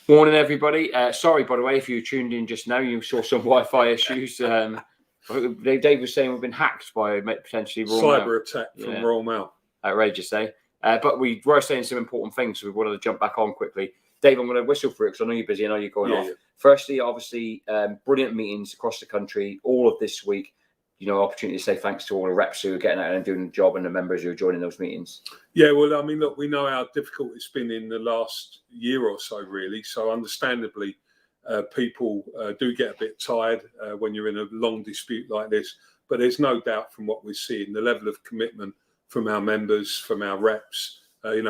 Morning, everybody. Sorry, by the way, if you tuned in just now, you saw some Wi-Fi issues. Dave was saying we've been hacked by potentially cyber attack from Royal Mail. Outrageous, eh? But we were saying some important things, so we wanted to jump back on quickly. Dave, I'm going to whistle for it because I know you're busy. I know you're going off. Yeah. Firstly, obviously, brilliant meetings across the country all of this week. Opportunity to say thanks to all the reps who are getting out and doing the job and the members who are joining those meetings. Yeah, well, I mean, look, we know how difficult it's been in the last year or so, really. So understandably, people do get a bit tired when you're in a long dispute like this. But there's no doubt from what we're seeing, the level of commitment from our members, from our reps,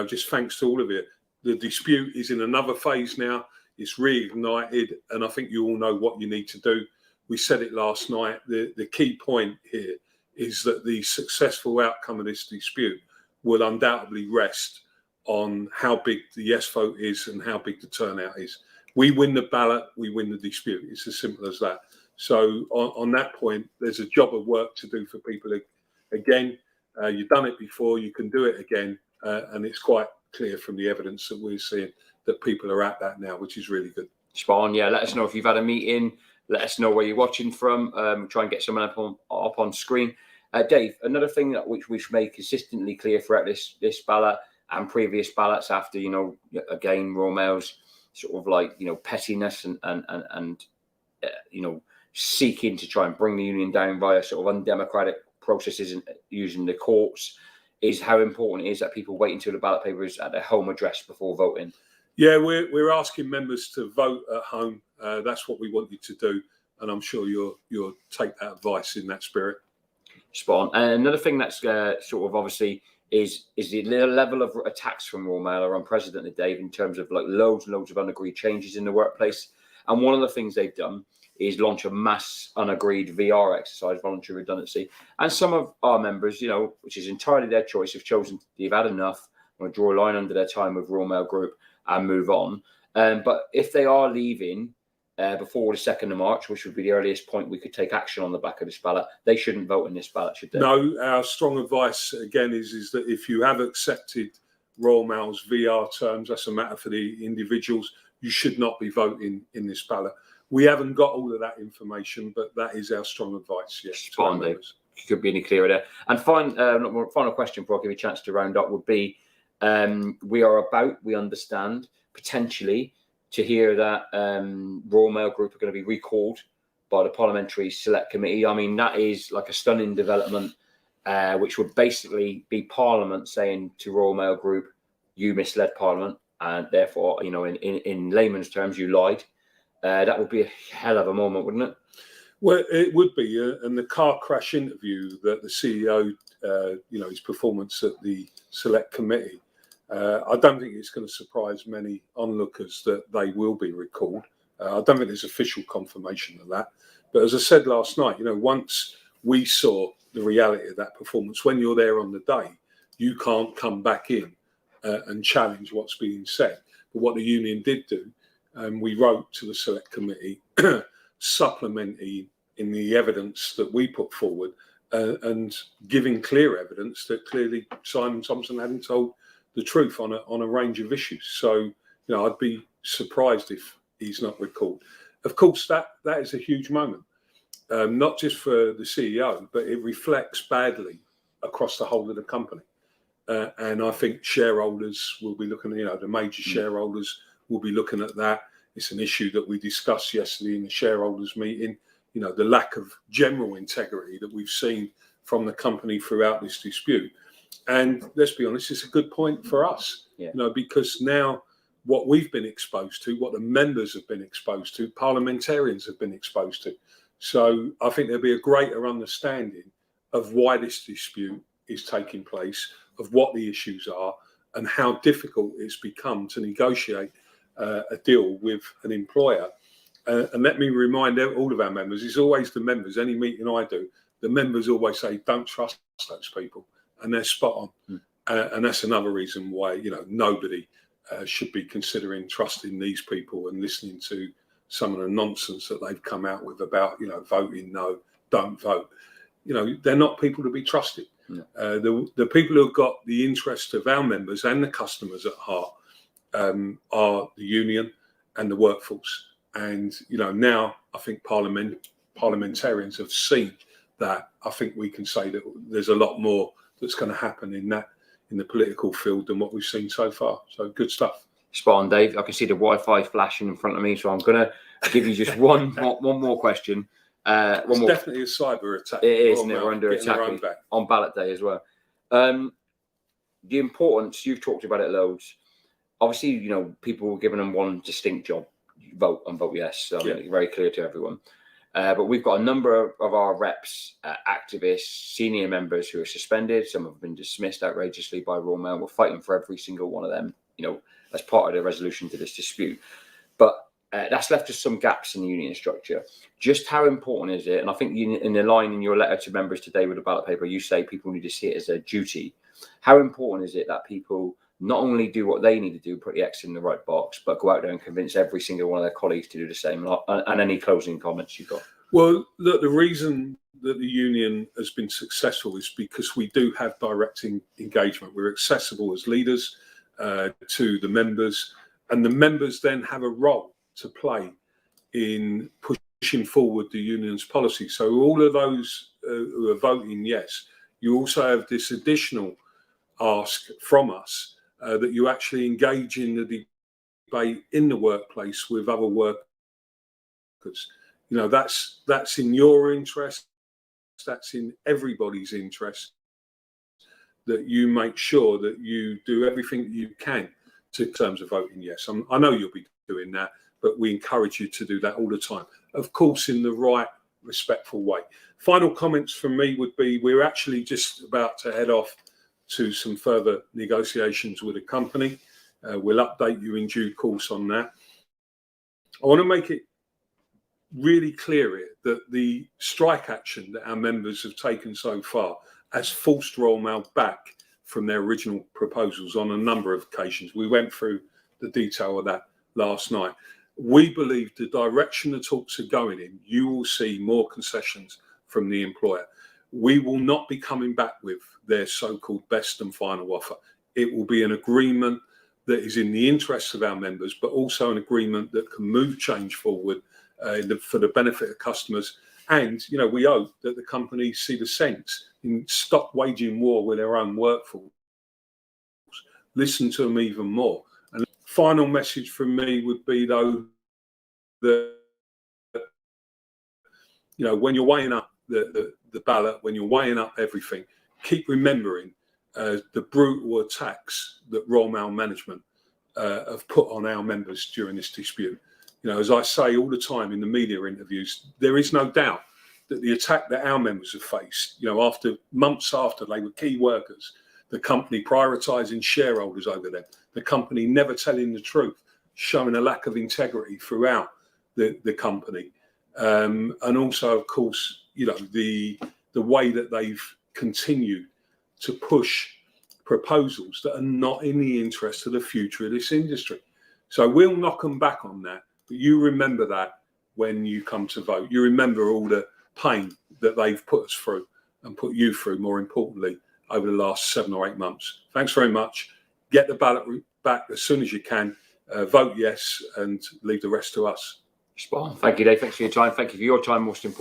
just thanks to all of it. The dispute is in another phase now. It's reignited. And I think you all know what you need to do. We said it last night. The key point here is that the successful outcome of this dispute will undoubtedly rest on how big the yes vote is and how big the turnout is. We win the ballot, we win the dispute. It's as simple as that. So on that point, there's a job of work to do for people. Again, you've done it before, you can do it again. And it's quite clear from the evidence that we're seeing that people are at that now, which is really good. Spot on. Yeah, let us know if you've had a meeting. Let us know where you're watching from. Try and get someone up on screen. Dave, another thing which we should make consistently clear throughout this ballot and previous ballots after, again, Royal Mail's sort of pettiness and seeking to try and bring the union down via sort of undemocratic processes and using the courts, is how important it is that people wait until the ballot paper is at their home address before voting. Yeah, we're asking members to vote at home. That's what we want you to do, and I'm sure you'll take that advice in that spirit. Spot on. And another thing that's sort of obviously is the level of attacks from Royal Mail are unprecedented, Dave, in terms of loads and loads of unagreed changes in the workplace. And one of the things they've done is launch a mass unagreed VR exercise, voluntary redundancy. And some of our members, which is entirely their choice, have chosen they've had enough, want to draw a line under their time with Royal Mail Group and move on. But if they are leaving before the 2nd of March, which would be the earliest point we could take action on the back of this ballot, they shouldn't vote in this ballot, should they? No, our strong advice, again, is that if you have accepted Royal Mail's VR terms, that's a matter for the individuals, you should not be voting in this ballot. We haven't got all of that information, but that is our strong advice, yes. Spot on, Dave. Could be any clearer there. And final question before I give you a chance to round up would be, we understand, potentially, to hear that Royal Mail Group are going to be recalled by the Parliamentary Select Committee. I mean, that is like a stunning development, which would basically be Parliament saying to Royal Mail Group, you misled Parliament, and therefore, in layman's terms, you lied. That would be a hell of a moment, wouldn't it? Well, it would be. And the car crash interview that the CEO, his performance at the Select Committee, I don't think it's going to surprise many onlookers that they will be recalled. I don't think there's official confirmation of that. But as I said last night, once we saw the reality of that performance, when you're there on the day, you can't come back in and challenge what's being said. But what the union did do, we wrote to the Select Committee, supplementing in the evidence that we put forward and giving clear evidence that clearly Simon Thompson hadn't told the truth on a range of issues. So, I'd be surprised if he's not recalled. Of course, that is a huge moment, not just for the CEO, but it reflects badly across the whole of the company. And I think shareholders will be looking, the major shareholders will be looking at that. It's an issue that we discussed yesterday in the shareholders meeting, the lack of general integrity that we've seen from the company throughout this dispute. And let's be honest, it's a good point for us, because now what we've been exposed to, what the members have been exposed to, parliamentarians have been exposed to. So I think there'll be a greater understanding of why this dispute is taking place, of what the issues are, and how difficult it's become to negotiate a deal with an employer. And let me remind all of our members, it's always the members, any meeting I do, the members always say, don't trust those people. And they're spot on. And that's another reason why, nobody should be considering trusting these people and listening to some of the nonsense that they've come out with about, voting no, don't vote. They're not people to be trusted. Yeah. The people who've got the interest of our members and the customers at heart are the union and the workforce. And now I think parliamentarians have seen that. I think we can say that there's a lot more that's going to happen in the political field than what we've seen so far. So good stuff. Spot on, Dave. I can see the Wi-Fi flashing in front of me, so I'm going to give you just one more question. It's definitely a cyber attack. It is, isn't it? We're under attack on ballot day as well. The importance, you've talked about it loads. Obviously, people were giving them one distinct job: vote and vote yes. So very clear to everyone. But we've got a number of our reps, activists, senior members who are suspended. Some have been dismissed outrageously by Royal Mail. We're fighting for every single one of them, as part of the resolution to this dispute. But that's left us some gaps in the union structure. Just how important is it? And I think in the line in your letter to members today with the ballot paper, you say people need to see it as a duty. How important is it that people not only do what they need to do, put the X in the right box, but go out there and convince every single one of their colleagues to do the same? And any closing comments you've got? Well, look, the reason that the union has been successful is because we do have direct engagement. We're accessible as leaders to the members, and the members then have a role to play in pushing forward the union's policy. So all of those who are voting yes, you also have this additional ask from us that you actually engage in the debate in the workplace with other workers. That's in your interest, that's in everybody's interest, that you make sure that you do everything you can in terms of voting yes. I know you'll be doing that, but we encourage you to do that all the time, of course, in the right, respectful way. Final comments from me would be, we're actually just about to head off to some further negotiations with a company. We'll update you in due course on that. I want to make it really clear here that the strike action that our members have taken so far has forced Royal Mail back from their original proposals on a number of occasions. We went through the detail of that last night. We believe the direction the talks are going in, you will see more concessions from the employer. We will not be coming back with their so-called best and final offer. It will be an agreement that is in the interests of our members, but also an agreement that can move change forward for the benefit of customers. And, we hope that the companies see the sense in stop waging war with their own workforce. Listen to them even more. And the final message from me would be, though, that, when you're weighing up the ballot, when you're weighing up everything, keep remembering the brutal attacks that Royal Mail management have put on our members during this dispute. As I say all the time in the media interviews, there is no doubt that the attack that our members have faced, after months after they were key workers, the company prioritising shareholders over them, the company never telling the truth, showing a lack of integrity throughout the company, and also, of course, the way that they've continued to push proposals that are not in the interest of the future of this industry. So we'll knock them back on that, but you remember that when you come to vote. You remember all the pain that they've put us through and put you through, more importantly, over the last 7 or 8 months. Thanks very much. Get the ballot back as soon as you can. Vote yes and leave the rest to us. Spot on. Thank you, Dave. Thanks for your time. Thank you for your time, most important.